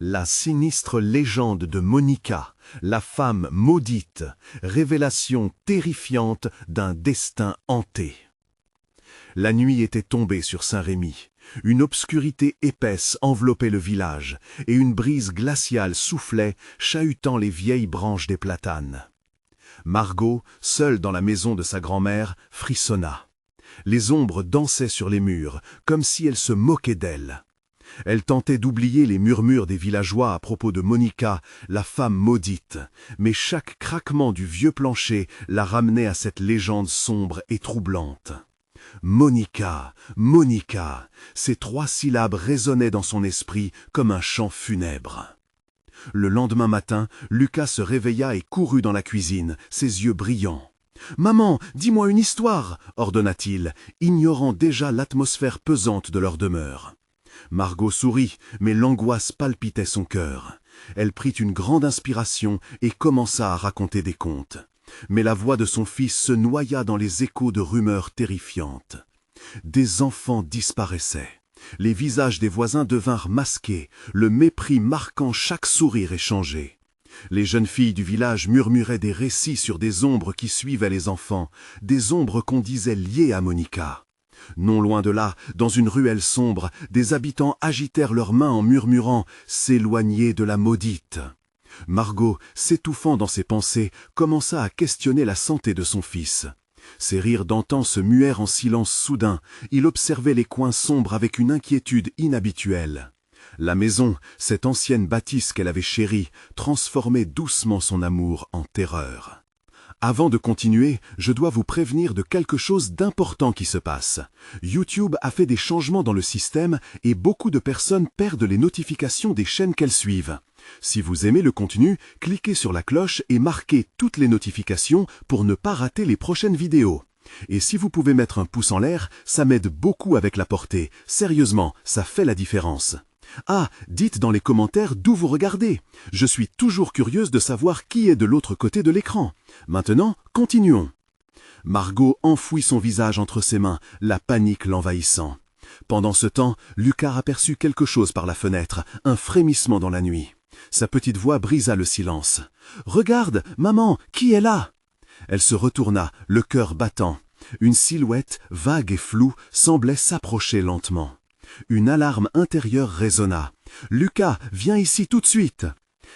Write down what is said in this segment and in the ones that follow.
La sinistre légende de Monica, la femme maudite, révélation terrifiante d'un destin hanté. La nuit était tombée sur Saint-Rémy. Une obscurité épaisse enveloppait le village, et une brise glaciale soufflait, chahutant les vieilles branches des platanes. Margot, seule dans la maison de sa grand-mère, frissonna. Les ombres dansaient sur les murs, comme si elles se moquaient d'elle. Elle tentait d'oublier les murmures des villageois à propos de Monica, la femme maudite, mais chaque craquement du vieux plancher la ramenait à cette légende sombre et troublante. Monica, Monica, ces 3 syllabes résonnaient dans son esprit comme un chant funèbre. Le lendemain matin, Lucas se réveilla et courut dans la cuisine, ses yeux brillants. « Maman, dis-moi une histoire !» ordonna-t-il, ignorant déjà l'atmosphère pesante de leur demeure. Margot sourit, mais l'angoisse palpitait son cœur. Elle prit une grande inspiration et commença à raconter des contes. Mais la voix de son fils se noya dans les échos de rumeurs terrifiantes. Des enfants disparaissaient. Les visages des voisins devinrent masqués, le mépris marquant chaque sourire échangé. Les jeunes filles du village murmuraient des récits sur des ombres qui suivaient les enfants, des ombres qu'on disait liées à Monica. Non loin de là, dans une ruelle sombre, des habitants agitèrent leurs mains en murmurant « s'éloigner de la maudite ». Margot, s'étouffant dans ses pensées, commença à questionner la santé de son fils. Ses rires d'antan se muèrent en silence soudain. Il observait les coins sombres avec une inquiétude inhabituelle. La maison, cette ancienne bâtisse qu'elle avait chérie, transformait doucement son amour en terreur. Avant de continuer, je dois vous prévenir de quelque chose d'important qui se passe. YouTube a fait des changements dans le système et beaucoup de personnes perdent les notifications des chaînes qu'elles suivent. Si vous aimez le contenu, cliquez sur la cloche et marquez toutes les notifications pour ne pas rater les prochaines vidéos. Et si vous pouvez mettre un pouce en l'air, ça m'aide beaucoup avec la portée. Sérieusement, ça fait la différence. Ah, dites dans les commentaires d'où vous regardez. Je suis toujours curieuse de savoir qui est de l'autre côté de l'écran. Maintenant, continuons. Margot enfouit son visage entre ses mains, la panique l'envahissant. Pendant ce temps, Lucas aperçut quelque chose par la fenêtre, un frémissement dans la nuit. Sa petite voix brisa le silence. « Regarde, maman, qui est là ?» Elle se retourna, le cœur battant. Une silhouette, vague et floue, semblait s'approcher lentement. Une alarme intérieure résonna. « Lucas, viens ici tout de suite !»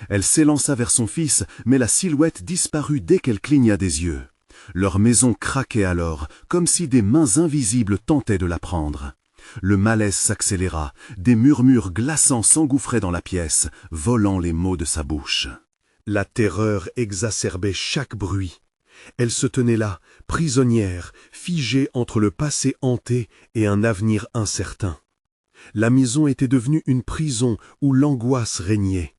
Elle s'élança vers son fils, mais la silhouette disparut dès qu'elle cligna des yeux. Leur maison craquait alors, comme si des mains invisibles tentaient de la prendre. Le malaise s'accéléra, des murmures glaçants s'engouffraient dans la pièce, volant les mots de sa bouche. La terreur exacerbait chaque bruit. Elle se tenait là, prisonnière, figée entre le passé hanté et un avenir incertain. La maison était devenue une prison où l'angoisse régnait.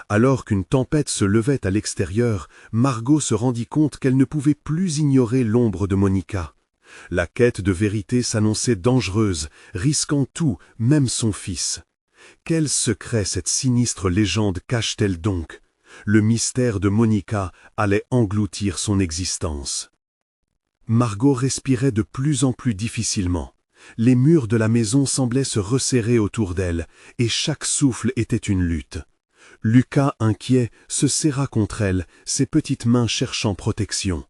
Alors qu'une tempête se levait à l'extérieur, Margot se rendit compte qu'elle ne pouvait plus ignorer l'ombre de Monica. La quête de vérité s'annonçait dangereuse, risquant tout, même son fils. Quel secret cette sinistre légende cache-t-elle donc? Le mystère de Monica allait engloutir son existence. Margot respirait de plus en plus difficilement. Les murs de la maison semblaient se resserrer autour d'elle, et chaque souffle était une lutte. Lucas, inquiet, se serra contre elle, ses petites mains cherchant protection.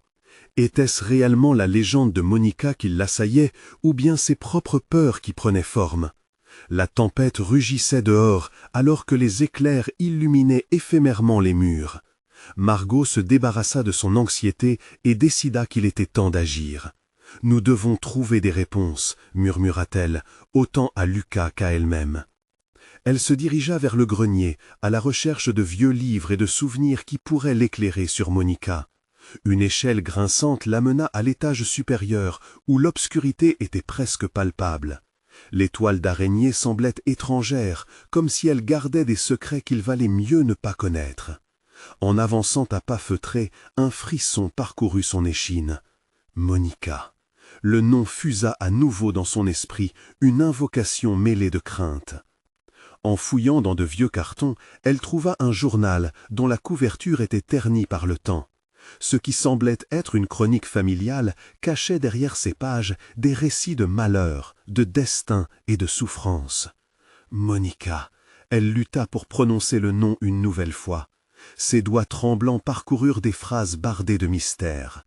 Était-ce réellement la légende de Monica qui l'assaillait, ou bien ses propres peurs qui prenaient forme? La tempête rugissait dehors, alors que les éclairs illuminaient éphémèrement les murs. Margot se débarrassa de son anxiété et décida qu'il était temps d'agir. « Nous devons trouver des réponses », murmura-t-elle, autant à Lucas qu'à elle-même. Elle se dirigea vers le grenier, à la recherche de vieux livres et de souvenirs qui pourraient l'éclairer sur Monica. Une échelle grinçante l'amena à l'étage supérieur, où l'obscurité était presque palpable. Les toiles d'araignée semblaient étrangères, comme si elles gardaient des secrets qu'il valait mieux ne pas connaître. En avançant à pas feutrés, un frisson parcourut son échine. Monica. Le nom fusa à nouveau dans son esprit, une invocation mêlée de crainte. En fouillant dans de vieux cartons, elle trouva un journal dont la couverture était ternie par le temps. Ce qui semblait être une chronique familiale cachait derrière ces pages des récits de malheur, de destin et de souffrance. Monica, Elle lutta pour prononcer le nom une nouvelle fois. Ses doigts tremblants parcoururent des phrases bardées de mystère.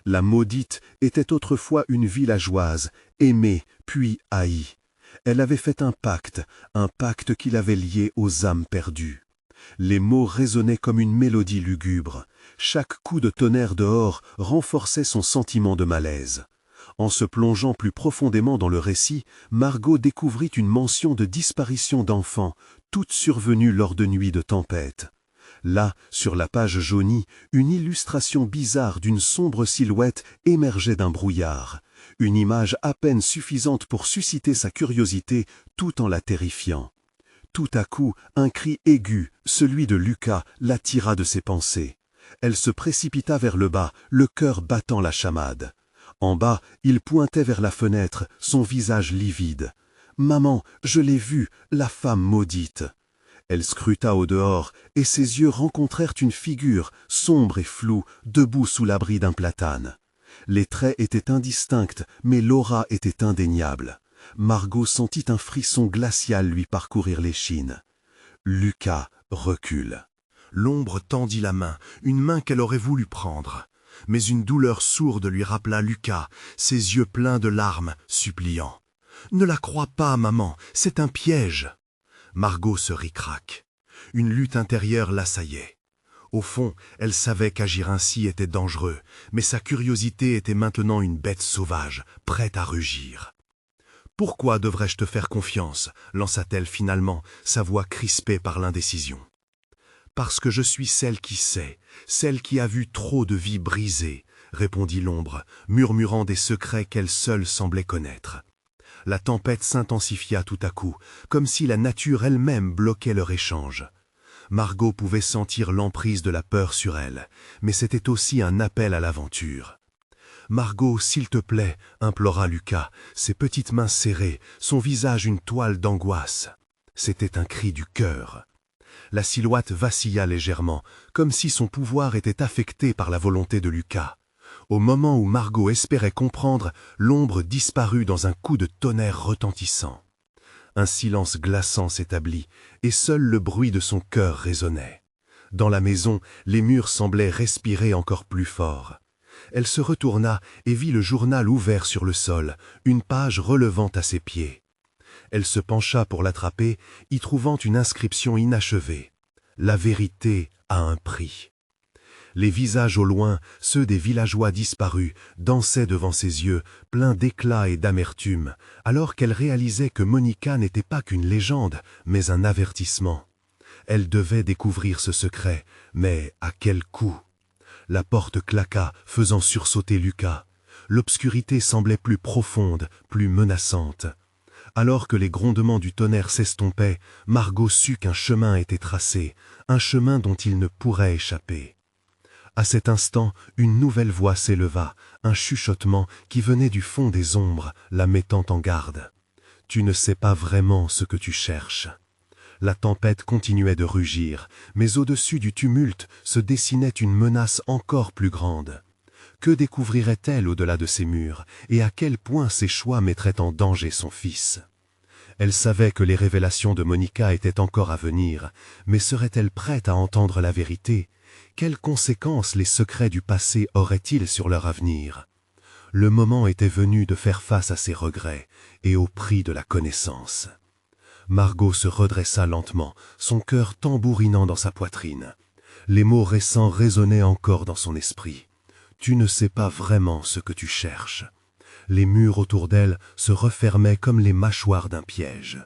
La maudite était autrefois une villageoise, aimée puis haïe. Elle avait fait un pacte qui l'avait liée aux âmes perdues. Les mots résonnaient comme une mélodie lugubre. Chaque coup de tonnerre dehors renforçait son sentiment de malaise. En se plongeant plus profondément dans le récit, Margot découvrit une mention de disparition d'enfants, toutes survenues lors de nuits de tempête. Là, sur la page jaunie, une illustration bizarre d'une sombre silhouette émergeait d'un brouillard. Une image à peine suffisante pour susciter sa curiosité tout en la terrifiant. Tout à coup, un cri aigu, celui de Lucas, l'attira de ses pensées. Elle se précipita vers le bas, le cœur battant la chamade. En bas, il pointait vers la fenêtre, son visage livide. « Maman, je l'ai vue, la femme maudite !» Elle scruta au dehors, et ses yeux rencontrèrent une figure, sombre et floue, debout sous l'abri d'un platane. Les traits étaient indistincts, mais l'aura était indéniable. Margot sentit un frisson glacial lui parcourir l'échine. Lucas recule. L'ombre tendit la main, une main qu'elle aurait voulu prendre. Mais une douleur sourde lui rappela Lucas, ses yeux pleins de larmes, suppliant. « Ne la crois pas, maman, c'est un piège !» Margot se ricraque. Une lutte intérieure l'assaillait. Au fond, elle savait qu'agir ainsi était dangereux, mais sa curiosité était maintenant une bête sauvage, prête à rugir. « Pourquoi devrais-je te faire confiance ?» lança-t-elle finalement, sa voix crispée par l'indécision. « Parce que je suis celle qui sait, celle qui a vu trop de vies brisées, » répondit l'ombre, murmurant des secrets qu'elle seule semblait connaître. La tempête s'intensifia tout à coup, comme si la nature elle-même bloquait leur échange. Margot pouvait sentir l'emprise de la peur sur elle, mais c'était aussi un appel à l'aventure. « Margot, s'il te plaît, » implora Lucas, ses petites mains serrées, son visage une toile d'angoisse. C'était un cri du cœur. La silhouette vacilla légèrement, comme si son pouvoir était affecté par la volonté de Lucas. Au moment où Margot espérait comprendre, l'ombre disparut dans un coup de tonnerre retentissant. Un silence glaçant s'établit, et seul le bruit de son cœur résonnait. Dans la maison, les murs semblaient respirer encore plus fort. Elle se retourna et vit le journal ouvert sur le sol, une page relevant à ses pieds. Elle se pencha pour l'attraper, y trouvant une inscription inachevée. « La vérité a un prix ». Les visages au loin, ceux des villageois disparus, dansaient devant ses yeux, pleins d'éclat et d'amertume, alors qu'elle réalisait que Monica n'était pas qu'une légende, mais un avertissement. Elle devait découvrir ce secret, mais à quel coût? La porte claqua, faisant sursauter Lucas. L'obscurité semblait plus profonde, plus menaçante. Alors que les grondements du tonnerre s'estompaient, Margot sut qu'un chemin était tracé, un chemin dont il ne pourrait échapper. À cet instant, une nouvelle voix s'éleva, un chuchotement qui venait du fond des ombres, la mettant en garde. « Tu ne sais pas vraiment ce que tu cherches. » La tempête continuait de rugir, mais au-dessus du tumulte se dessinait une menace encore plus grande. Que découvrirait-elle au-delà de ces murs, et à quel point ses choix mettraient en danger son fils? Elle savait que les révélations de Monica étaient encore à venir, mais serait-elle prête à entendre la vérité? Quelles conséquences les secrets du passé auraient-ils sur leur avenir? Le moment était venu de faire face à ses regrets, et au prix de la connaissance. Margot se redressa lentement, son cœur tambourinant dans sa poitrine. Les mots récents résonnaient encore dans son esprit. « Tu ne sais pas vraiment ce que tu cherches. » Les murs autour d'elle se refermaient comme les mâchoires d'un piège.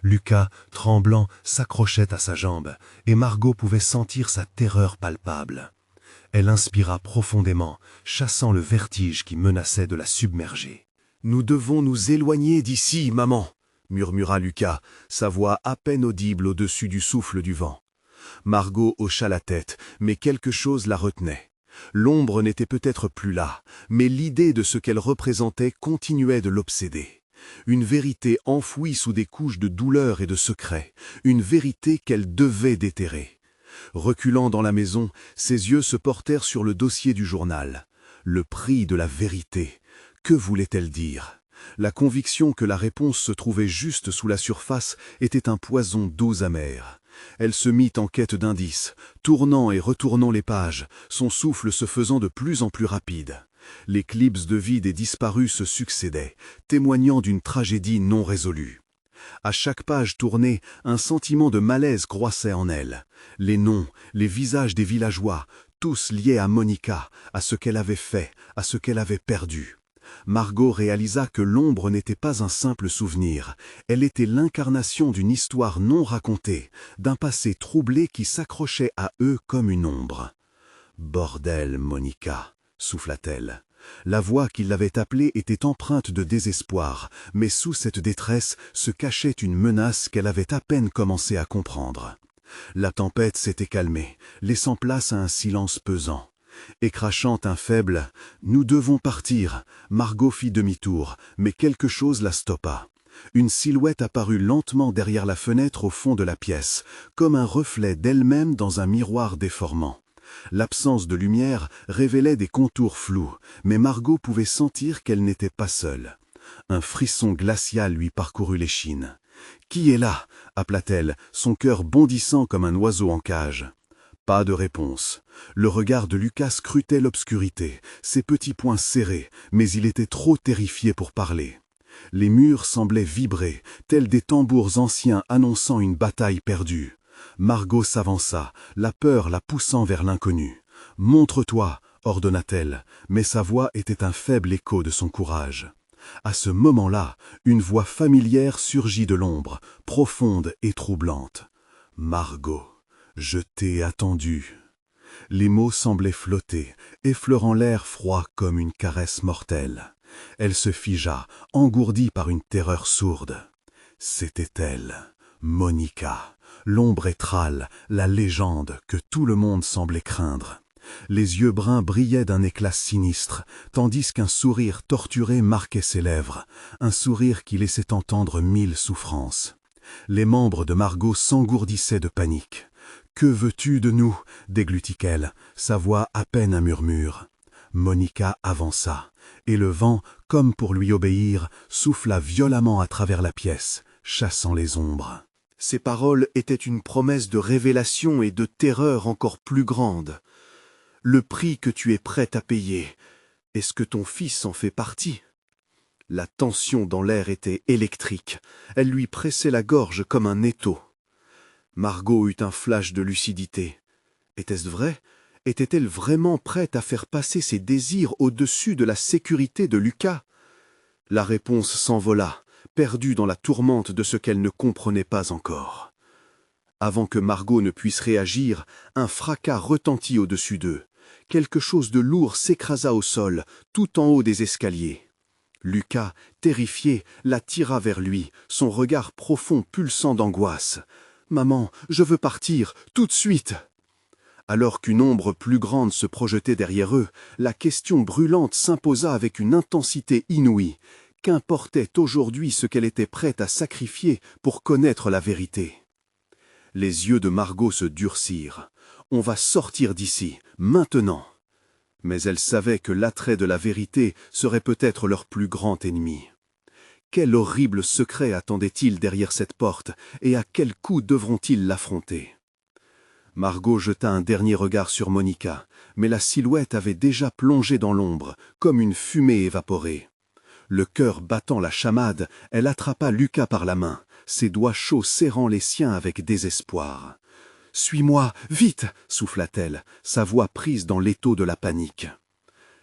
Lucas, tremblant, s'accrochait à sa jambe, et Margot pouvait sentir sa terreur palpable. Elle inspira profondément, chassant le vertige qui menaçait de la submerger. « Nous devons nous éloigner d'ici, maman !» murmura Lucas, sa voix à peine audible au-dessus du souffle du vent. Margot hocha la tête, mais quelque chose la retenait. L'ombre n'était peut-être plus là, mais l'idée de ce qu'elle représentait continuait de l'obséder. Une vérité enfouie sous des couches de douleur et de secret, une vérité qu'elle devait déterrer. Reculant dans la maison, ses yeux se portèrent sur le dossier du journal. Le prix de la vérité. Que voulait-elle dire ? La conviction que la réponse se trouvait juste sous la surface était un poison d'eaux amères. Elle se mit en quête d'indices, tournant et retournant les pages, son souffle se faisant de plus en plus rapide. Les clips de vie des disparus se succédaient, témoignant d'une tragédie non résolue. À chaque page tournée, un sentiment de malaise croissait en elle. Les noms, les visages des villageois, tous liés à Monica, à ce qu'elle avait fait, à ce qu'elle avait perdu. Margot réalisa que l'ombre n'était pas un simple souvenir, elle était l'incarnation d'une histoire non racontée, d'un passé troublé qui s'accrochait à eux comme une ombre. « Bordel, Monica !» souffla-t-elle. La voix qui l'avait appelée était empreinte de désespoir, mais sous cette détresse se cachait une menace qu'elle avait à peine commencé à comprendre. La tempête s'était calmée, laissant place à un silence pesant. Et crachant un faible « Nous devons partir », Margot fit demi-tour, mais quelque chose la stoppa. Une silhouette apparut lentement derrière la fenêtre au fond de la pièce, comme un reflet d'elle-même dans un miroir déformant. L'absence de lumière révélait des contours flous, mais Margot pouvait sentir qu'elle n'était pas seule. Un frisson glacial lui parcourut l'échine. « Qui est là ?» appela-t-elle, son cœur bondissant comme un oiseau en cage. Pas de réponse. Le regard de Lucas scrutait l'obscurité, ses petits poings serrés, mais il était trop terrifié pour parler. Les murs semblaient vibrer, tels des tambours anciens annonçant une bataille perdue. Margot s'avança, la peur la poussant vers l'inconnu. « Montre-toi !» ordonna-t-elle, mais sa voix était un faible écho de son courage. À ce moment-là, une voix familière surgit de l'ombre, profonde et troublante. « Margot, je t'ai attendu. » Les mots semblaient flotter, effleurant l'air froid comme une caresse mortelle. Elle se figea, engourdie par une terreur sourde. C'était elle, Monica, l'ombre étrale, la légende que tout le monde semblait craindre. Les yeux bruns brillaient d'un éclat sinistre, tandis qu'un sourire torturé marquait ses lèvres, un sourire qui laissait entendre 1000 souffrances. Les membres de Margot s'engourdissaient de panique. « Que veux-tu de nous ?» déglutit-elle, sa voix à peine un murmure. Monica avança, et le vent, comme pour lui obéir, souffla violemment à travers la pièce, chassant les ombres. Ces paroles étaient une promesse de révélation et de terreur encore plus grande. « Le prix que tu es prête à payer, est-ce que ton fils en fait partie ?» La tension dans l'air était électrique, elle lui pressait la gorge comme un étau. Margot eut un flash de lucidité. Était-ce vrai? Était-elle vraiment prête à faire passer ses désirs au-dessus de la sécurité de Lucas? La réponse s'envola, perdue dans la tourmente de ce qu'elle ne comprenait pas encore. Avant que Margot ne puisse réagir, un fracas retentit au-dessus d'eux. Quelque chose de lourd s'écrasa au sol, tout en haut des escaliers. Lucas, terrifié, la tira vers lui, son regard profond pulsant d'angoisse. « Maman, je veux partir, tout de suite !» Alors qu'une ombre plus grande se projetait derrière eux, la question brûlante s'imposa avec une intensité inouïe. Qu'importait aujourd'hui ce qu'elle était prête à sacrifier pour connaître la vérité? Les yeux de Margot se durcirent. « On va sortir d'ici, maintenant !» Mais elle savait que l'attrait de la vérité serait peut-être leur plus grand ennemi. Quel horrible secret attendait-il derrière cette porte, et à quel coup devront-ils l'affronter? Margot jeta un dernier regard sur Monica, mais la silhouette avait déjà plongé dans l'ombre, comme une fumée évaporée. Le cœur battant la chamade, elle attrapa Lucas par la main, ses doigts chauds serrant les siens avec désespoir. « Suis-moi, vite !» souffla-t-elle, sa voix prise dans l'étau de la panique.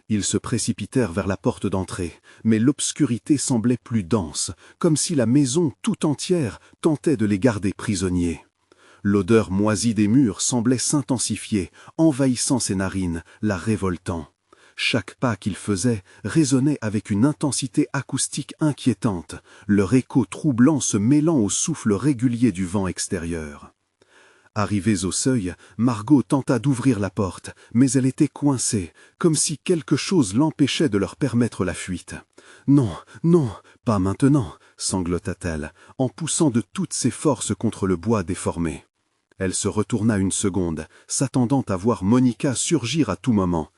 Ils se précipitèrent vers la porte d'entrée, mais l'obscurité semblait plus dense, comme si la maison tout entière tentait de les garder prisonniers. L'odeur moisie des murs semblait s'intensifier, envahissant ses narines, la révoltant. Chaque pas qu'il faisait résonnait avec une intensité acoustique inquiétante, leur écho troublant se mêlant au souffle régulier du vent extérieur. Arrivés au seuil, Margot tenta d'ouvrir la porte, mais elle était coincée, comme si quelque chose l'empêchait de leur permettre la fuite. « Non, non, pas maintenant !» sanglota-t-elle, en poussant de toutes ses forces contre le bois déformé. Elle se retourna une seconde, s'attendant à voir Monica surgir à tout moment.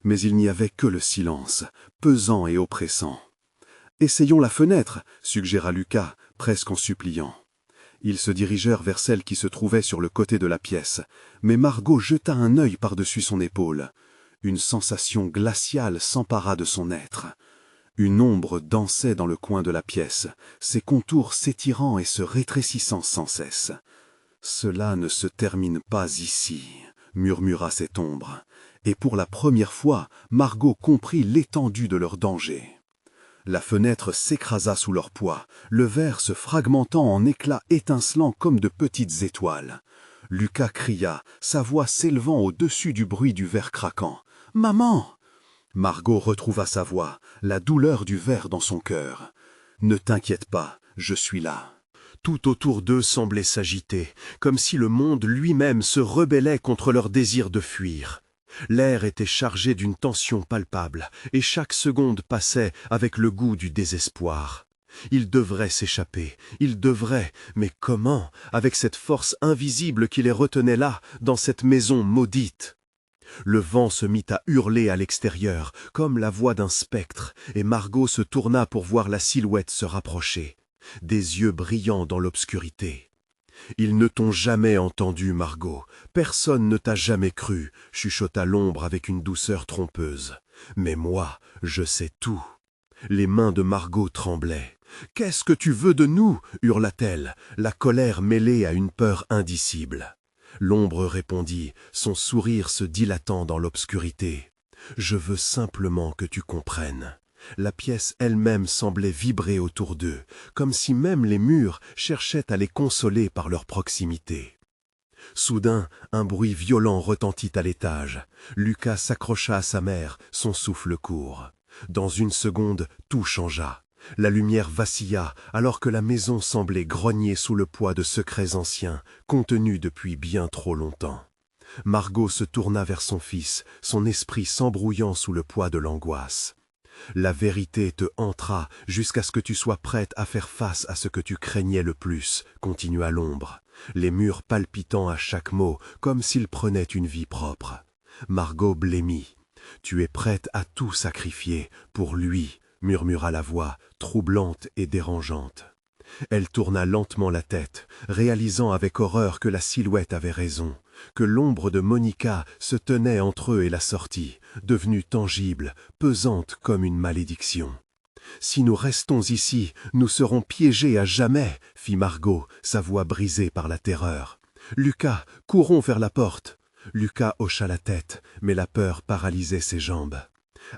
Mais il n'y avait que le silence, pesant et oppressant. Essayons la fenêtre, suggéra Lucas, presque en suppliant. Ils se dirigèrent vers celle qui se trouvait sur le côté de la pièce, mais Margot jeta un œil par-dessus son épaule. Une sensation glaciale s'empara de son être. Une ombre dansait dans le coin de la pièce, ses contours s'étirant et se rétrécissant sans cesse. « Cela ne se termine pas ici », murmura cette ombre, et pour la première fois, Margot comprit l'étendue de leur danger. La fenêtre s'écrasa sous leur poids, le verre se fragmentant en éclats étincelants comme de petites étoiles. Lucas cria, sa voix s'élevant au-dessus du bruit du verre craquant. « Maman !» Margot retrouva sa voix, la douleur du verre dans son cœur. « Ne t'inquiète pas, je suis là. » Tout autour d'eux semblait s'agiter, comme si le monde lui-même se rebellait contre leur désir de fuir. L'air était chargé d'une tension palpable, et chaque seconde passait avec le goût du désespoir. Ils devraient s'échapper, ils devraient, mais comment, avec cette force invisible qui les retenait là, dans cette maison maudite? Le vent se mit à hurler à l'extérieur, comme la voix d'un spectre, et Margot se tourna pour voir la silhouette se rapprocher, des yeux brillants dans l'obscurité. « Ils ne t'ont jamais entendu, Margot. Personne ne t'a jamais cru, » chuchota l'ombre avec une douceur trompeuse. « Mais moi, je sais tout. » Les mains de Margot tremblaient. « Qu'est-ce que tu veux de nous ?» hurla-t-elle, la colère mêlée à une peur indicible. L'ombre répondit, son sourire se dilatant dans l'obscurité. « Je veux simplement que tu comprennes. » La pièce elle-même semblait vibrer autour d'eux, comme si même les murs cherchaient à les consoler par leur proximité. Soudain, un bruit violent retentit à l'étage. Lucas s'accrocha à sa mère, son souffle court. Dans une seconde, tout changea. La lumière vacilla, alors que la maison semblait grogner sous le poids de secrets anciens, contenus depuis bien trop longtemps. Margot se tourna vers son fils, son esprit s'embrouillant sous le poids de l'angoisse. La vérité te hantera jusqu'à ce que tu sois prête à faire face à ce que tu craignais le plus, continua l'ombre, les murs palpitant à chaque mot, comme s'ils prenaient une vie propre. Margot blêmit. « Tu es prête à tout sacrifier, pour lui, » murmura la voix, troublante et dérangeante. Elle tourna lentement la tête, réalisant avec horreur que la silhouette avait raison, que l'ombre de Monica se tenait entre eux et la sortie, devenue tangible, pesante comme une malédiction. « Si nous restons ici, nous serons piégés à jamais, » fit Margot, sa voix brisée par la terreur. « Lucas, courons vers la porte. » Lucas hocha la tête, mais la peur paralysait ses jambes.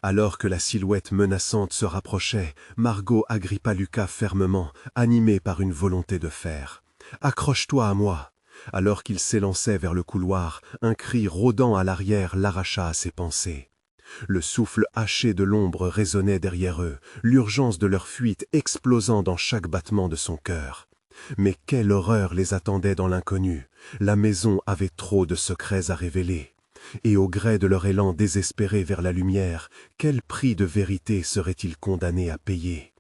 Alors que la silhouette menaçante se rapprochait, Margot agrippa Lucas fermement, animée par une volonté de fer. « Accroche-toi à moi !» Alors qu'il s'élançait vers le couloir, un cri rôdant à l'arrière l'arracha à ses pensées. Le souffle haché de l'ombre résonnait derrière eux, l'urgence de leur fuite explosant dans chaque battement de son cœur. Mais quelle horreur les attendait dans l'inconnu! La maison avait trop de secrets à révéler. Et au gré de leur élan désespéré vers la lumière, quel prix de vérité seraient-ils condamnés à payer?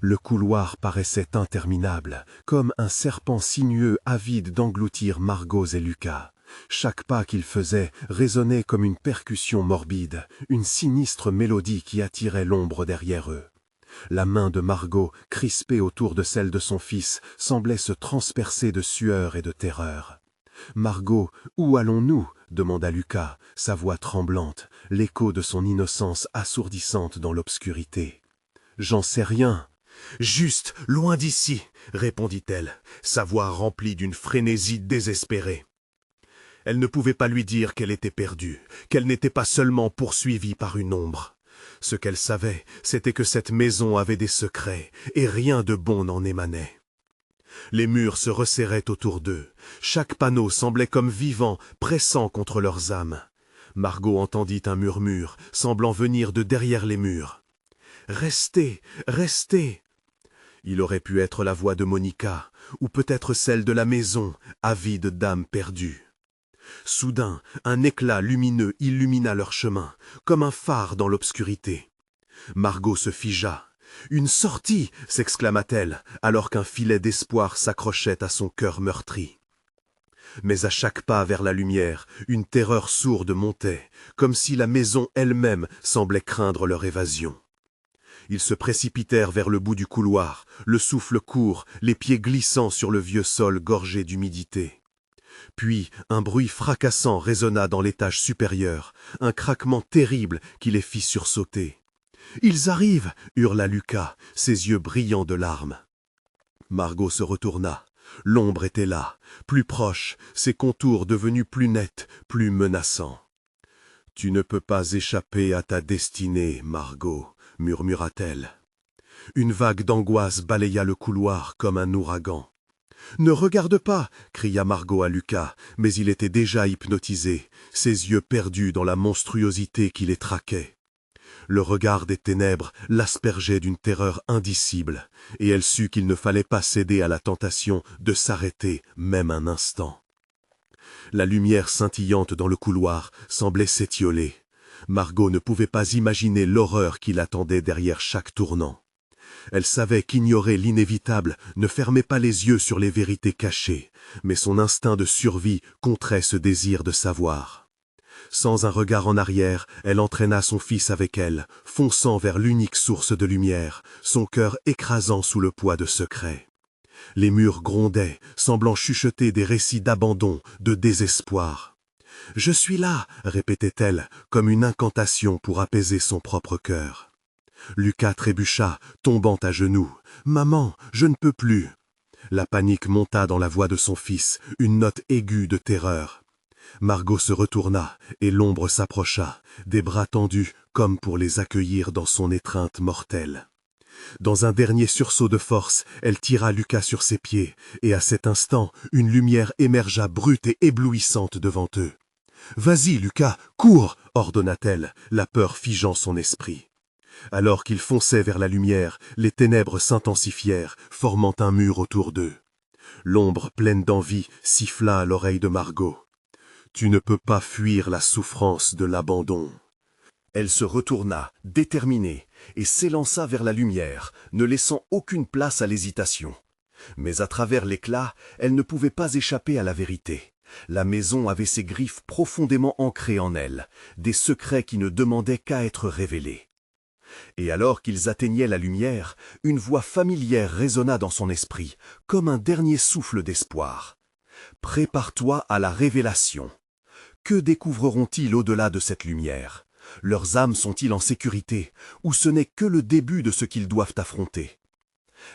Le couloir paraissait interminable, comme un serpent sinueux avide d'engloutir Margot et Lucas. Chaque pas qu'ils faisaient résonnait comme une percussion morbide, une sinistre mélodie qui attirait l'ombre derrière eux. La main de Margot, crispée autour de celle de son fils, semblait se transpercer de sueur et de terreur. « Margot, où allons-nous » demanda Lucas, sa voix tremblante, l'écho de son innocence assourdissante dans l'obscurité. « J'en sais rien. »« Juste, loin d'ici, » répondit-elle, sa voix remplie d'une frénésie désespérée. Elle ne pouvait pas lui dire qu'elle était perdue, qu'elle n'était pas seulement poursuivie par une ombre. Ce qu'elle savait, c'était que cette maison avait des secrets, et rien de bon n'en émanait. Les murs se resserraient autour d'eux. Chaque panneau semblait comme vivant, pressant contre leurs âmes. Margot entendit un murmure, semblant venir de derrière les murs. « Restez, restez !» Il aurait pu être la voix de Monica, ou peut-être celle de la maison, avide d'âmes perdues. Soudain, un éclat lumineux illumina leur chemin, comme un phare dans l'obscurité. Margot se figea. « Une sortie !» s'exclama-t-elle, alors qu'un filet d'espoir s'accrochait à son cœur meurtri. Mais à chaque pas vers la lumière, une terreur sourde montait, comme si la maison elle-même semblait craindre leur évasion. Ils se précipitèrent vers le bout du couloir, le souffle court, les pieds glissant sur le vieux sol gorgé d'humidité. Puis un bruit fracassant résonna dans l'étage supérieur, un craquement terrible qui les fit sursauter. « Ils arrivent !» hurla Lucas, ses yeux brillants de larmes. Margot se retourna. L'ombre était là, plus proche, ses contours devenus plus nets, plus menaçants. « Tu ne peux pas échapper à ta destinée, Margot, » murmura-t-elle. Une vague d'angoisse balaya le couloir comme un ouragan. « Ne regarde pas !» cria Margot à Lucas, mais il était déjà hypnotisé, ses yeux perdus dans la monstruosité qui les traquait. Le regard des ténèbres l'aspergeait d'une terreur indicible, et elle sut qu'il ne fallait pas céder à la tentation de s'arrêter même un instant. La lumière scintillante dans le couloir semblait s'étioler. Margot ne pouvait pas imaginer l'horreur qui l'attendait derrière chaque tournant. Elle savait qu'ignorer l'inévitable ne fermait pas les yeux sur les vérités cachées, mais son instinct de survie contrait ce désir de savoir. Sans un regard en arrière, elle entraîna son fils avec elle, fonçant vers l'unique source de lumière, son cœur écrasant sous le poids de secrets. Les murs grondaient, semblant chuchoter des récits d'abandon, de désespoir. « Je suis là !» répétait-elle, comme une incantation pour apaiser son propre cœur. Lucas trébucha, tombant à genoux. « Maman, je ne peux plus !» La panique monta dans la voix de son fils, une note aiguë de terreur. Margot se retourna, et l'ombre s'approcha, des bras tendus comme pour les accueillir dans son étreinte mortelle. Dans un dernier sursaut de force, elle tira Lucas sur ses pieds, et à cet instant, une lumière émergea brute et éblouissante devant eux. « Vas-y, Lucas, cours !» ordonna-t-elle, la peur figeant son esprit. Alors qu'ils fonçaient vers la lumière, les ténèbres s'intensifièrent, formant un mur autour d'eux. L'ombre pleine d'envie siffla à l'oreille de Margot. « Tu ne peux pas fuir la souffrance de l'abandon. » Elle se retourna, déterminée, et s'élança vers la lumière, ne laissant aucune place à l'hésitation. Mais à travers l'éclat, elle ne pouvait pas échapper à la vérité. La maison avait ses griffes profondément ancrées en elle, des secrets qui ne demandaient qu'à être révélés. Et alors qu'ils atteignaient la lumière, une voix familière résonna dans son esprit, comme un dernier souffle d'espoir. « Prépare-toi à la révélation. » Que découvriront-ils au-delà de cette lumière? Leurs âmes sont-ils en sécurité, ou ce n'est que le début de ce qu'ils doivent affronter?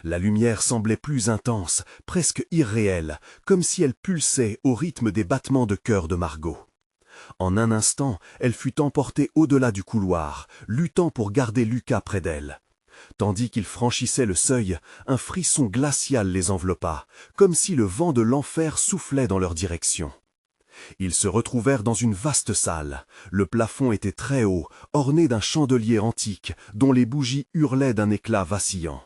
La lumière semblait plus intense, presque irréelle, comme si elle pulsait au rythme des battements de cœur de Margot. En un instant, elle fut emportée au-delà du couloir, luttant pour garder Lucas près d'elle. Tandis qu'ils franchissaient le seuil, un frisson glacial les enveloppa, comme si le vent de l'enfer soufflait dans leur direction. Ils se retrouvèrent dans une vaste salle. Le plafond était très haut, orné d'un chandelier antique, dont les bougies hurlaient d'un éclat vacillant.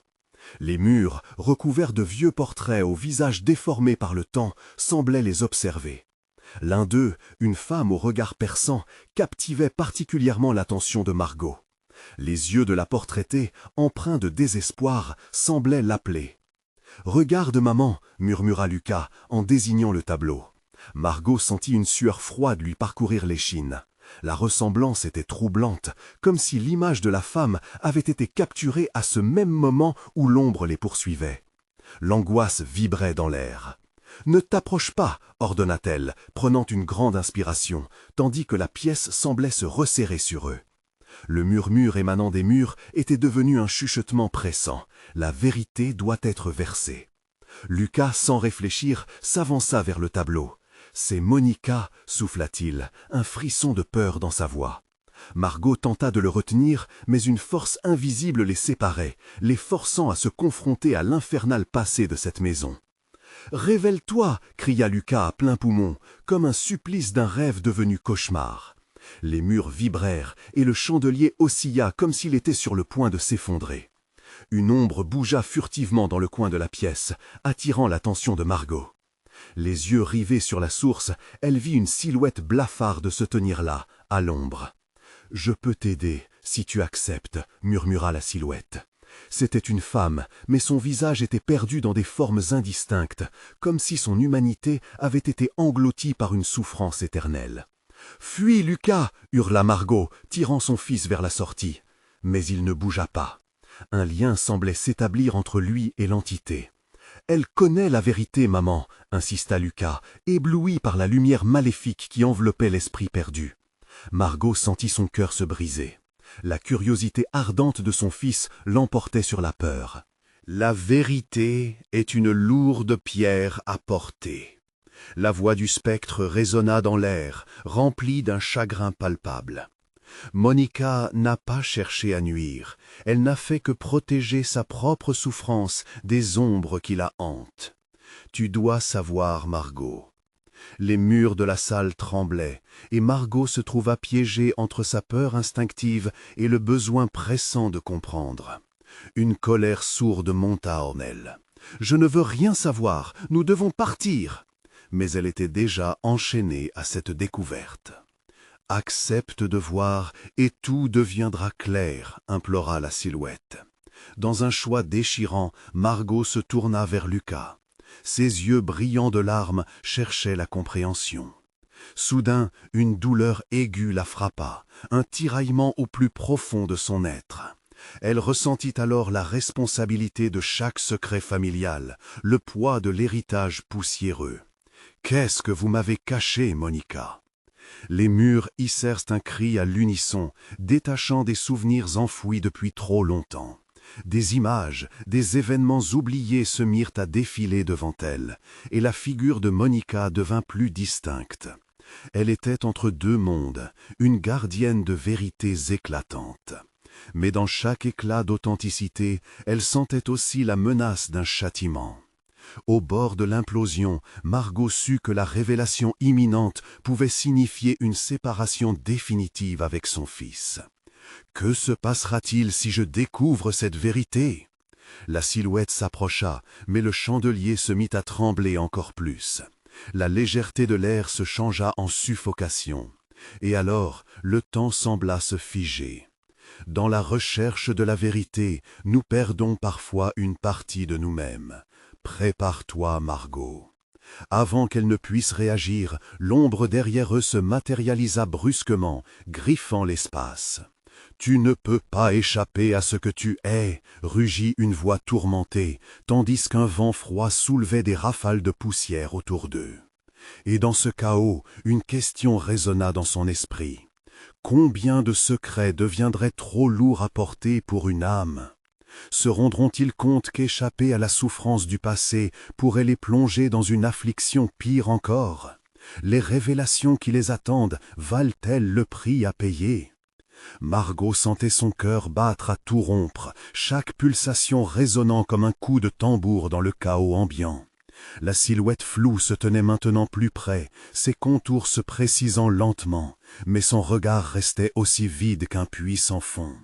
Les murs, recouverts de vieux portraits aux visages déformés par le temps, semblaient les observer. L'un d'eux, une femme au regard perçant, captivait particulièrement l'attention de Margot. Les yeux de la portraitée, empreints de désespoir, semblaient l'appeler. « Regarde, maman !» murmura Lucas, en désignant le tableau. Margot sentit une sueur froide lui parcourir l'échine. La ressemblance était troublante, comme si l'image de la femme avait été capturée à ce même moment où l'ombre les poursuivait. L'angoisse vibrait dans l'air. « Ne t'approche pas !» ordonna-t-elle, prenant une grande inspiration, tandis que la pièce semblait se resserrer sur eux. Le murmure émanant des murs était devenu un chuchotement pressant. La vérité doit être versée. Lucas, sans réfléchir, s'avança vers le tableau. « C'est Monica !» souffla-t-il, un frisson de peur dans sa voix. Margot tenta de le retenir, mais une force invisible les séparait, les forçant à se confronter à l'infernal passé de cette maison. « Révèle-toi !» cria Lucas à plein poumon, comme un supplice d'un rêve devenu cauchemar. Les murs vibrèrent et le chandelier oscilla comme s'il était sur le point de s'effondrer. Une ombre bougea furtivement dans le coin de la pièce, attirant l'attention de Margot. Les yeux rivés sur la source, elle vit une silhouette blafarde se tenir là, à l'ombre. « Je peux t'aider, si tu acceptes, » murmura la silhouette. C'était une femme, mais son visage était perdu dans des formes indistinctes, comme si son humanité avait été engloutie par une souffrance éternelle. « Fuis, Lucas !» hurla Margot, tirant son fils vers la sortie. Mais il ne bougea pas. Un lien semblait s'établir entre lui et l'entité. « Elle connaît la vérité, maman », insista Lucas, ébloui par la lumière maléfique qui enveloppait l'esprit perdu. Margot sentit son cœur se briser. La curiosité ardente de son fils l'emportait sur la peur. « La vérité est une lourde pierre à porter. » La voix du spectre résonna dans l'air, remplie d'un chagrin palpable. Monica n'a pas cherché à nuire, elle n'a fait que protéger sa propre souffrance des ombres qui la hantent. Tu dois savoir, Margot. Les murs de la salle tremblaient, et Margot se trouva piégée entre sa peur instinctive et le besoin pressant de comprendre. Une colère sourde monta en elle. « Je ne veux rien savoir, nous devons partir !» Mais elle était déjà enchaînée à cette découverte. « Accepte de voir et tout deviendra clair », implora la silhouette. Dans un choix déchirant, Margot se tourna vers Lucas. Ses yeux brillants de larmes cherchaient la compréhension. Soudain, une douleur aiguë la frappa, un tiraillement au plus profond de son être. Elle ressentit alors la responsabilité de chaque secret familial, le poids de l'héritage poussiéreux. « Qu'est-ce que vous m'avez caché, Monica ?» Les murs hissèrent un cri à l'unisson, détachant des souvenirs enfouis depuis trop longtemps. Des images, des événements oubliés se mirent à défiler devant elle, et la figure de Monica devint plus distincte. Elle était entre deux mondes, une gardienne de vérités éclatantes. Mais dans chaque éclat d'authenticité, elle sentait aussi la menace d'un châtiment. Au bord de l'implosion, Margot sut que la révélation imminente pouvait signifier une séparation définitive avec son fils. Que se passera-t-il si je découvre cette vérité? La silhouette s'approcha, mais le chandelier se mit à trembler encore plus. La légèreté de l'air se changea en suffocation. Et alors, le temps sembla se figer. Dans la recherche de la vérité, nous perdons parfois une partie de nous-mêmes. Prépare-toi, Margot. Avant qu'elle ne puisse réagir, l'ombre derrière eux se matérialisa brusquement, griffant l'espace. « Tu ne peux pas échapper à ce que tu es » rugit une voix tourmentée, tandis qu'un vent froid soulevait des rafales de poussière autour d'eux. Et dans ce chaos, une question résonna dans son esprit. Combien de secrets deviendraient trop lourds à porter pour une âme? Se rendront-ils compte qu'échapper à la souffrance du passé pourrait les plonger dans une affliction pire encore? Les révélations qui les attendent valent-elles le prix à payer? Margot sentait son cœur battre à tout rompre, chaque pulsation résonnant comme un coup de tambour dans le chaos ambiant. La silhouette floue se tenait maintenant plus près, ses contours se précisant lentement, mais son regard restait aussi vide qu'un puits sans fond.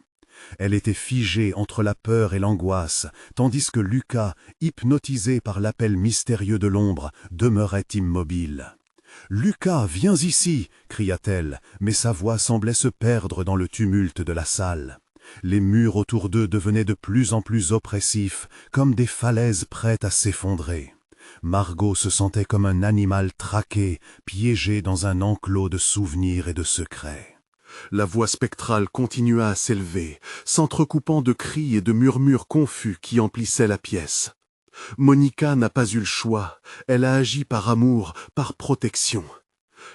Elle était figée entre la peur et l'angoisse, tandis que Lucas, hypnotisé par l'appel mystérieux de l'ombre, demeurait immobile. « Lucas, viens ici !» cria-t-elle, mais sa voix semblait se perdre dans le tumulte de la salle. Les murs autour d'eux devenaient de plus en plus oppressifs, comme des falaises prêtes à s'effondrer. Margot se sentait comme un animal traqué, piégé dans un enclos de souvenirs et de secrets. La voix spectrale continua à s'élever, s'entrecoupant de cris et de murmures confus qui emplissaient la pièce. Monica n'a pas eu le choix, elle a agi par amour, par protection.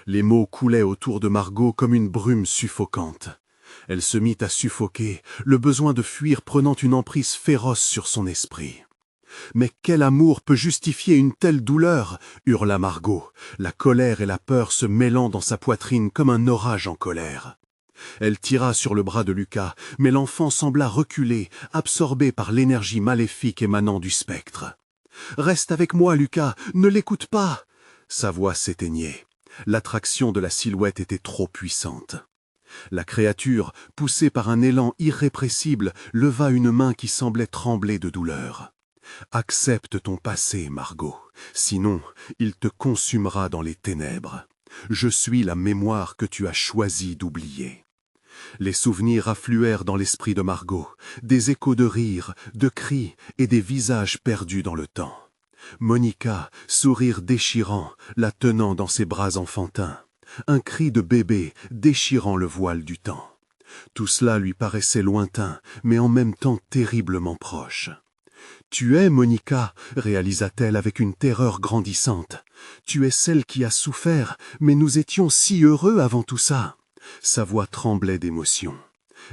Les mots coulaient autour de Margot comme une brume suffocante. Elle se mit à suffoquer, le besoin de fuir prenant une emprise féroce sur son esprit. « Mais quel amour peut justifier une telle douleur ?» hurla Margot, la colère et la peur se mêlant dans sa poitrine comme un orage en colère. Elle tira sur le bras de Lucas, mais l'enfant sembla reculer, absorbé par l'énergie maléfique émanant du spectre. « Reste avec moi, Lucas, ne l'écoute pas !» Sa voix s'éteignait. L'attraction de la silhouette était trop puissante. La créature, poussée par un élan irrépressible, leva une main qui semblait trembler de douleur. « Accepte ton passé, Margot, sinon il te consumera dans les ténèbres. Je suis la mémoire que tu as choisi d'oublier. » Les souvenirs affluèrent dans l'esprit de Margot, des échos de rires, de cris et des visages perdus dans le temps. Monica, sourire déchirant, la tenant dans ses bras enfantins. Un cri de bébé déchirant le voile du temps. Tout cela lui paraissait lointain, mais en même temps terriblement proche. « Tu es Monica » réalisa-t-elle avec une terreur grandissante. « Tu es celle qui a souffert, mais nous étions si heureux avant tout ça. » Sa voix tremblait d'émotion.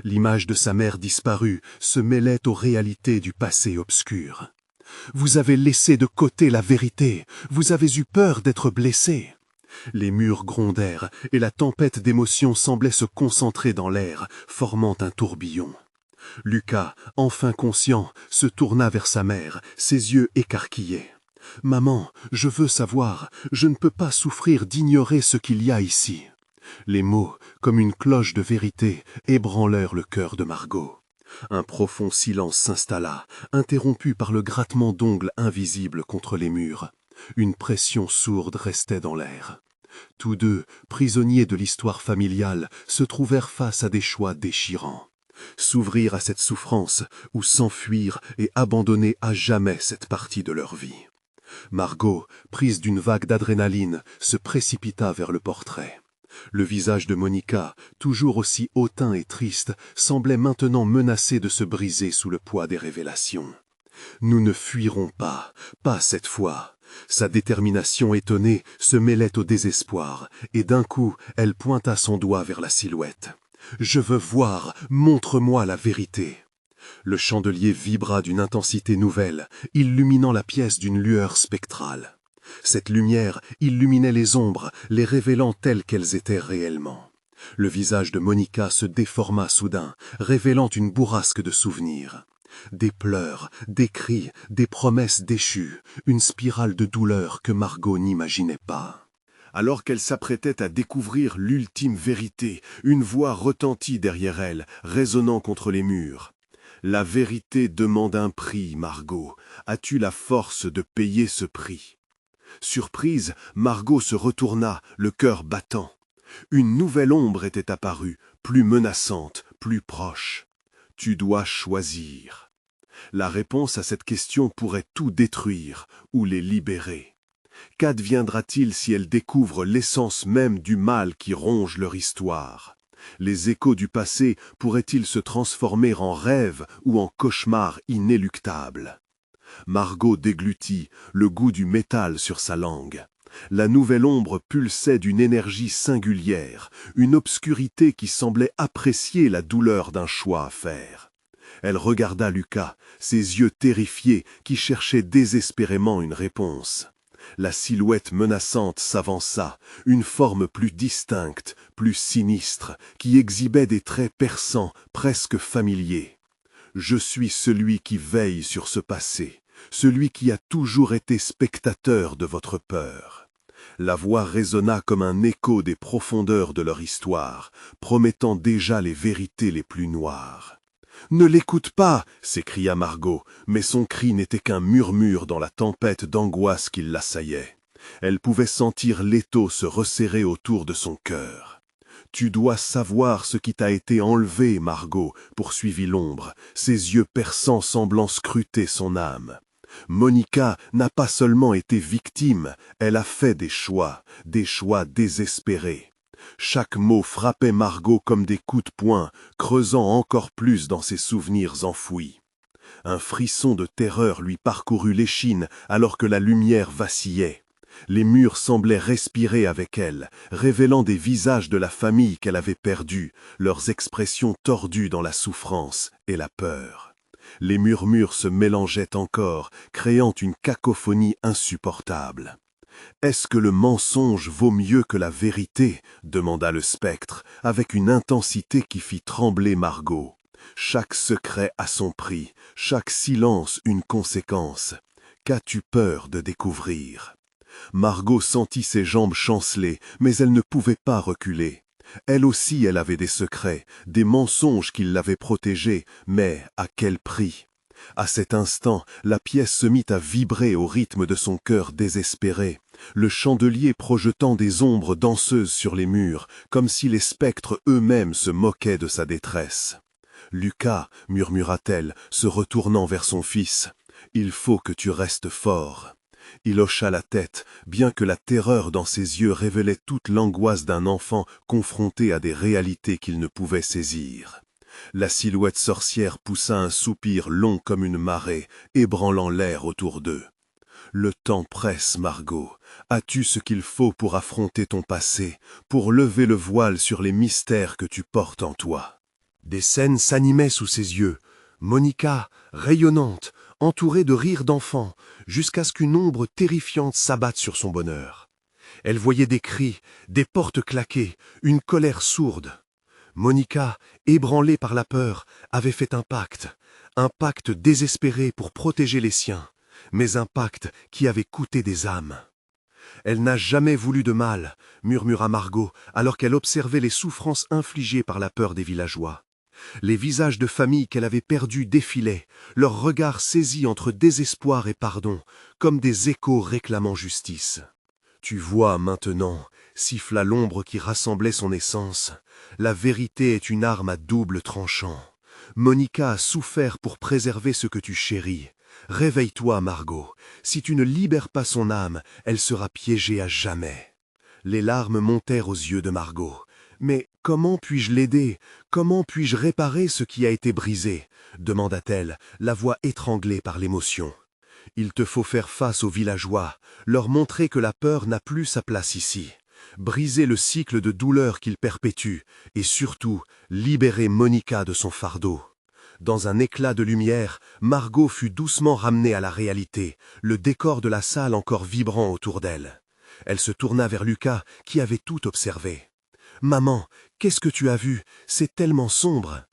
L'image de sa mère disparue se mêlait aux réalités du passé obscur. « Vous avez laissé de côté la vérité, vous avez eu peur d'être blessé. » Les murs grondèrent et la tempête d'émotions semblait se concentrer dans l'air, formant un tourbillon. Lucas, enfin conscient, se tourna vers sa mère, ses yeux écarquillés. « Maman, je veux savoir, je ne peux pas souffrir d'ignorer ce qu'il y a ici. » Les mots, comme une cloche de vérité, ébranlèrent le cœur de Margot. Un profond silence s'installa, interrompu par le grattement d'ongles invisibles contre les murs. Une pression sourde restait dans l'air. Tous deux, prisonniers de l'histoire familiale, se trouvèrent face à des choix déchirants. S'ouvrir à cette souffrance ou s'enfuir et abandonner à jamais cette partie de leur vie. Margot, prise d'une vague d'adrénaline, se précipita vers le portrait. Le visage de Monica, toujours aussi hautain et triste, semblait maintenant menacé de se briser sous le poids des révélations. « Nous ne fuirons pas, pas cette fois !» Sa détermination étonnée se mêlait au désespoir, et d'un coup, elle pointa son doigt vers la silhouette. « Je veux voir, montre-moi la vérité !» Le chandelier vibra d'une intensité nouvelle, illuminant la pièce d'une lueur spectrale. Cette lumière illuminait les ombres, les révélant telles qu'elles étaient réellement. Le visage de Monica se déforma soudain, révélant une bourrasque de souvenirs. Des pleurs, des cris, des promesses déchues, une spirale de douleur que Margot n'imaginait pas. Alors qu'elle s'apprêtait à découvrir l'ultime vérité, une voix retentit derrière elle, résonnant contre les murs. « La vérité demande un prix, Margot. As-tu la force de payer ce prix ?» Surprise, Margot se retourna, le cœur battant. Une nouvelle ombre était apparue, plus menaçante, plus proche. « Tu dois choisir. » La réponse à cette question pourrait tout détruire ou les libérer. Qu'adviendra-t-il si elles découvrent l'essence même du mal qui ronge leur histoire? Les échos du passé pourraient-ils se transformer en rêve ou en cauchemar inéluctable? Margot déglutit, le goût du métal sur sa langue. La nouvelle ombre pulsait d'une énergie singulière, une obscurité qui semblait apprécier la douleur d'un choix à faire. Elle regarda Lucas, ses yeux terrifiés qui cherchaient désespérément une réponse. La silhouette menaçante s'avança, une forme plus distincte, plus sinistre, qui exhibait des traits perçants, presque familiers. « Je suis celui qui veille sur ce passé, celui qui a toujours été spectateur de votre peur. » La voix résonna comme un écho des profondeurs de leur histoire, promettant déjà les vérités les plus noires. « Ne l'écoute pas !» s'écria Margot, mais son cri n'était qu'un murmure dans la tempête d'angoisse qui l'assaillait. Elle pouvait sentir l'étau se resserrer autour de son cœur. « Tu dois savoir ce qui t'a été enlevé, Margot !» poursuivit l'ombre, ses yeux perçants semblant scruter son âme. Monica n'a pas seulement été victime, elle a fait des choix désespérés. Chaque mot frappait Margot comme des coups de poing, creusant encore plus dans ses souvenirs enfouis. Un frisson de terreur lui parcourut l'échine alors que la lumière vacillait. Les murs semblaient respirer avec elle, révélant des visages de la famille qu'elle avait perdus, leurs expressions tordues dans la souffrance et la peur. Les murmures se mélangeaient encore, créant une cacophonie insupportable. « Est-ce que le mensonge vaut mieux que la vérité ?» demanda le spectre, avec une intensité qui fit trembler Margot. Chaque secret a son prix, chaque silence une conséquence. Qu'as-tu peur de découvrir? Margot sentit ses jambes chanceler, mais elle ne pouvait pas reculer. Elle aussi, elle avait des secrets, des mensonges qui l'avaient protégée, mais à quel prix? À cet instant, la pièce se mit à vibrer au rythme de son cœur désespéré, le chandelier projetant des ombres danseuses sur les murs, comme si les spectres eux-mêmes se moquaient de sa détresse. « Lucas, murmura-t-elle, se retournant vers son fils, il faut que tu restes fort. » Il hocha la tête, bien que la terreur dans ses yeux révélait toute l'angoisse d'un enfant confronté à des réalités qu'il ne pouvait saisir. La silhouette sorcière poussa un soupir long comme une marée, ébranlant l'air autour d'eux. « Le temps presse, Margot. As-tu ce qu'il faut pour affronter ton passé, pour lever le voile sur les mystères que tu portes en toi ?» Des scènes s'animaient sous ses yeux. Monica, rayonnante, entourée de rires d'enfants, jusqu'à ce qu'une ombre terrifiante s'abatte sur son bonheur. Elle voyait des cris, des portes claquées, une colère sourde. Monica, ébranlée par la peur, avait fait un pacte désespéré pour protéger les siens, mais un pacte qui avait coûté des âmes. « Elle n'a jamais voulu de mal », murmura Margot, alors qu'elle observait les souffrances infligées par la peur des villageois. Les visages de famille qu'elle avait perdus défilaient, leurs regards saisis entre désespoir et pardon, comme des échos réclamant justice. « Tu vois maintenant », siffla l'ombre qui rassemblait son essence, « la vérité est une arme à double tranchant. Monica a souffert pour préserver ce que tu chéris. Réveille-toi, Margot. Si tu ne libères pas son âme, elle sera piégée à jamais. » Les larmes montèrent aux yeux de Margot. « Mais comment puis-je l'aider? Comment puis-je réparer ce qui a été brisé ?» demanda-t-elle, la voix étranglée par l'émotion. « Il te faut faire face aux villageois, leur montrer que la peur n'a plus sa place ici. Briser le cycle de douleur qu'ils perpétuent, et surtout, libérer Monica de son fardeau. » Dans un éclat de lumière, Margot fut doucement ramenée à la réalité, le décor de la salle encore vibrant autour d'elle. Elle se tourna vers Lucas, qui avait tout observé. « Maman, qu'est-ce que tu as vu? C'est tellement sombre. »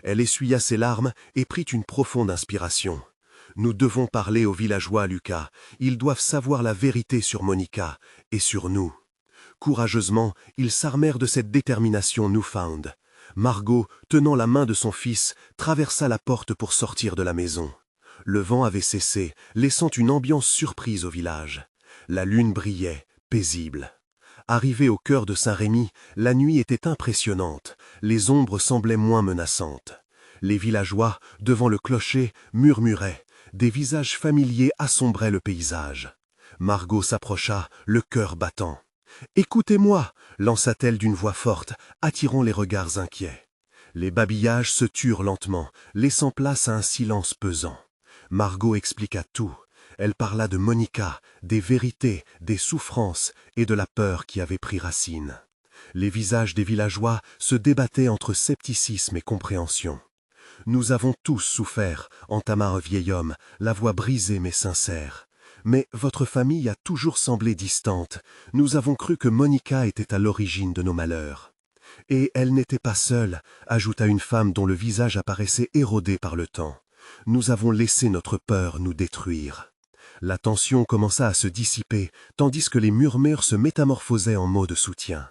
Elle essuya ses larmes et prit une profonde inspiration. « Nous devons parler aux villageois, Lucas. Ils doivent savoir la vérité sur Monica et sur nous. » Courageusement, ils s'armèrent de cette détermination newfound. Margot, tenant la main de son fils, traversa la porte pour sortir de la maison. Le vent avait cessé, laissant une ambiance surprise au village. La lune brillait, paisible. Arrivé au cœur de Saint-Rémy, la nuit était impressionnante, les ombres semblaient moins menaçantes. Les villageois, devant le clocher, murmuraient, des visages familiers assombraient le paysage. Margot s'approcha, le cœur battant. « Écoutez-moi » lança-t-elle d'une voix forte, attirant les regards inquiets. Les babillages se turent lentement, laissant place à un silence pesant. Margot expliqua tout. Elle parla de Monica, des vérités, des souffrances et de la peur qui avait pris racine. Les visages des villageois se débattaient entre scepticisme et compréhension. « Nous avons tous souffert » entama un vieil homme, la voix brisée mais sincère. « Mais votre famille a toujours semblé distante. Nous avons cru que Monica était à l'origine de nos malheurs. » « Et elle n'était pas seule » ajouta une femme dont le visage apparaissait érodé par le temps. « Nous avons laissé notre peur nous détruire. » La tension commença à se dissiper, tandis que les murmures se métamorphosaient en mots de soutien.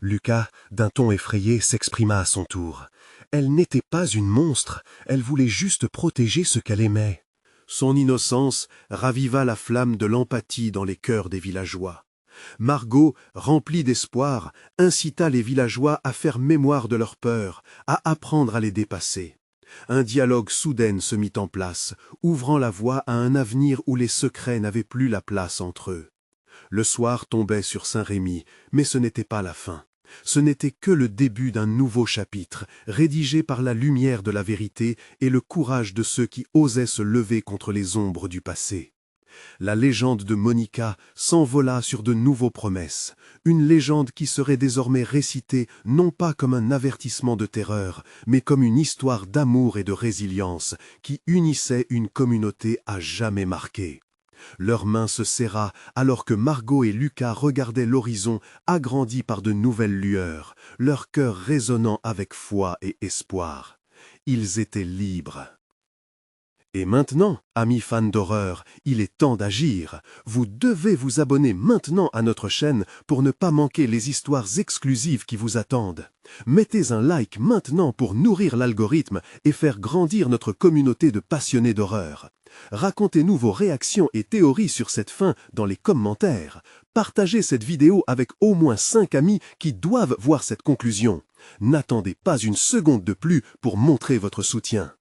Lucas, d'un ton effrayé, s'exprima à son tour. Elle n'était pas une monstre, elle voulait juste protéger ce qu'elle aimait. Son innocence raviva la flamme de l'empathie dans les cœurs des villageois. Margot, remplie d'espoir, incita les villageois à faire mémoire de leur peur, à apprendre à les dépasser. Un dialogue soudain se mit en place, ouvrant la voie à un avenir où les secrets n'avaient plus la place entre eux. Le soir tombait sur Saint-Rémy, mais ce n'était pas la fin. Ce n'était que le début d'un nouveau chapitre, rédigé par la lumière de la vérité et le courage de ceux qui osaient se lever contre les ombres du passé. La légende de Monica s'envola sur de nouvelles promesses, une légende qui serait désormais récitée non pas comme un avertissement de terreur, mais comme une histoire d'amour et de résilience qui unissait une communauté à jamais marquée. Leurs mains se serra alors que Margot et Lucas regardaient l'horizon agrandi par de nouvelles lueurs, leur cœur résonnant avec foi et espoir. Ils étaient libres. Et maintenant, amis fans d'horreur, il est temps d'agir. Vous devez vous abonner maintenant à notre chaîne pour ne pas manquer les histoires exclusives qui vous attendent. Mettez un like maintenant pour nourrir l'algorithme et faire grandir notre communauté de passionnés d'horreur. Racontez-nous vos réactions et théories sur cette fin dans les commentaires. Partagez cette vidéo avec au moins 5 amis qui doivent voir cette conclusion. N'attendez pas une seconde de plus pour montrer votre soutien.